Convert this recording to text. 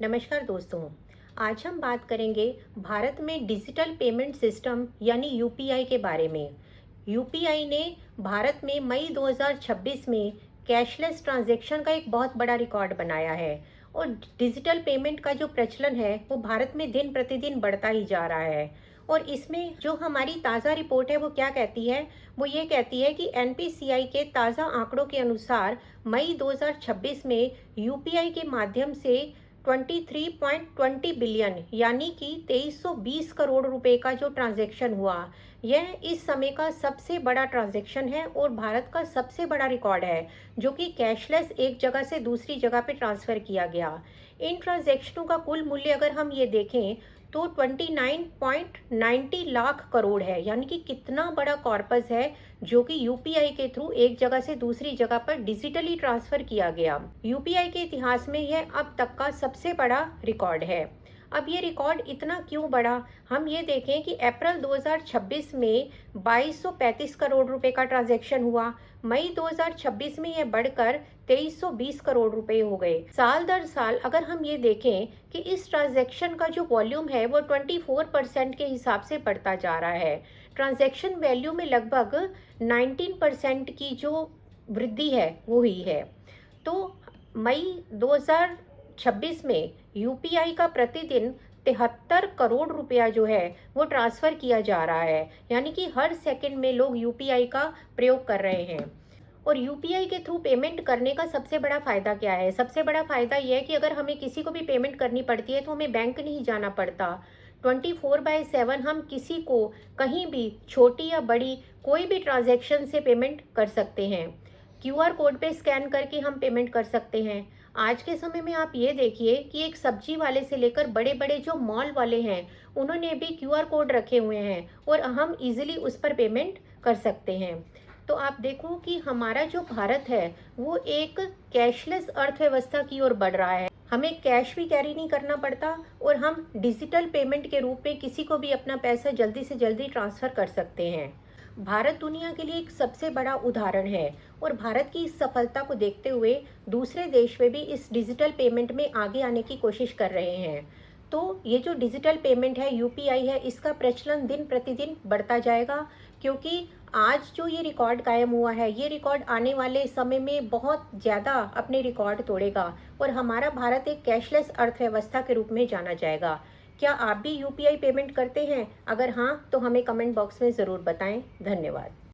नमस्कार दोस्तों। आज हम बात करेंगे भारत में डिजिटल पेमेंट सिस्टम यानी यूपीआई के बारे में। यूपीआई ने भारत में मई 2026 में कैशलेस ट्रांजैक्शन का एक बहुत बड़ा रिकॉर्ड बनाया है और डिजिटल पेमेंट का जो प्रचलन है वो भारत में दिन प्रतिदिन बढ़ता ही जा रहा है। और इसमें जो हमारी ताज़ा रिपोर्ट है वो क्या कहती है, वो ये कहती है कि एनपीसीआई के ताज़ा आंकड़ों के अनुसार मई 2026 में यूपीआई के माध्यम से 23.20 बिलियन यानी कि 2320 करोड़ रुपए का जो ट्रांजैक्शन हुआ, यह इस समय का सबसे बड़ा ट्रांजैक्शन है और भारत का सबसे बड़ा रिकॉर्ड है, जो कि कैशलेस एक जगह से दूसरी जगह पे ट्रांसफ़र किया गया। इन ट्रांजैक्शनों का कुल मूल्य अगर हम ये देखें तो 29.90 लाख करोड़ है, यानी कि कितना बड़ा कॉर्पस है जो कि यूपीआई के थ्रू एक जगह से दूसरी जगह पर डिजिटली ट्रांसफर किया गया। यूपीआई के इतिहास में यह अब तक का सबसे बड़ा रिकॉर्ड है। अब ये रिकॉर्ड इतना क्यों बढ़ा, हम ये देखें कि अप्रैल 2026 में 2235 करोड़ रुपए का ट्रांजैक्शन हुआ। मई 2026 में यह बढ़कर 2320 करोड़ रुपए हो गए। साल दर साल अगर हम ये देखें कि इस ट्रांजैक्शन का जो वॉल्यूम है वो 24% के हिसाब से बढ़ता जा रहा है। ट्रांजैक्शन वैल्यू में लगभग 19% की जो वृद्धि है वो हुई है। तो मई 2026 में यूपीआई का प्रतिदिन 73 करोड़ रुपया जो है वो ट्रांसफ़र किया जा रहा है, यानी कि हर सेकंड में लोग यूपीआई का प्रयोग कर रहे हैं। और यूपीआई के थ्रू पेमेंट करने का सबसे बड़ा फ़ायदा क्या है? सबसे बड़ा फ़ायदा ये है कि अगर हमें किसी को भी पेमेंट करनी पड़ती है तो हमें बैंक नहीं जाना पड़ता। 24/7 हम किसी को कहीं भी छोटी या बड़ी कोई भी ट्रांजैक्शन से पेमेंट कर सकते हैं। क्यूआर कोड पे स्कैन करके हम पेमेंट कर सकते हैं। आज के समय में आप ये देखिए कि एक सब्जी वाले से लेकर बड़े बड़े जो मॉल वाले हैं, उन्होंने भी क्यूआर कोड रखे हुए हैं और हम इजीली उस पर पेमेंट कर सकते हैं। तो आप देखो कि हमारा जो भारत है वो एक कैशलेस अर्थव्यवस्था की ओर बढ़ रहा है। हमें कैश भी कैरी नहीं करना पड़ता और हम डिजिटल पेमेंट के रूप में किसी को भी अपना पैसा जल्दी से जल्दी ट्रांसफ़र कर सकते हैं। भारत दुनिया के लिए एक सबसे बड़ा उदाहरण है और भारत की इस सफलता को देखते हुए दूसरे देश में भी इस डिजिटल पेमेंट में आगे आने की कोशिश कर रहे हैं। तो ये जो डिजिटल पेमेंट है यूपीआई है, इसका प्रचलन दिन प्रतिदिन बढ़ता जाएगा, क्योंकि आज जो ये रिकॉर्ड कायम हुआ है, ये रिकॉर्ड आने वाले समय में बहुत ज़्यादा अपने रिकॉर्ड तोड़ेगा और हमारा भारत एक कैशलेस अर्थव्यवस्था के रूप में जाना जाएगा। क्या आप भी यूपीआई पेमेंट करते हैं? अगर हाँ, तो हमें कमेंट बॉक्स में ज़रूर बताएं। धन्यवाद।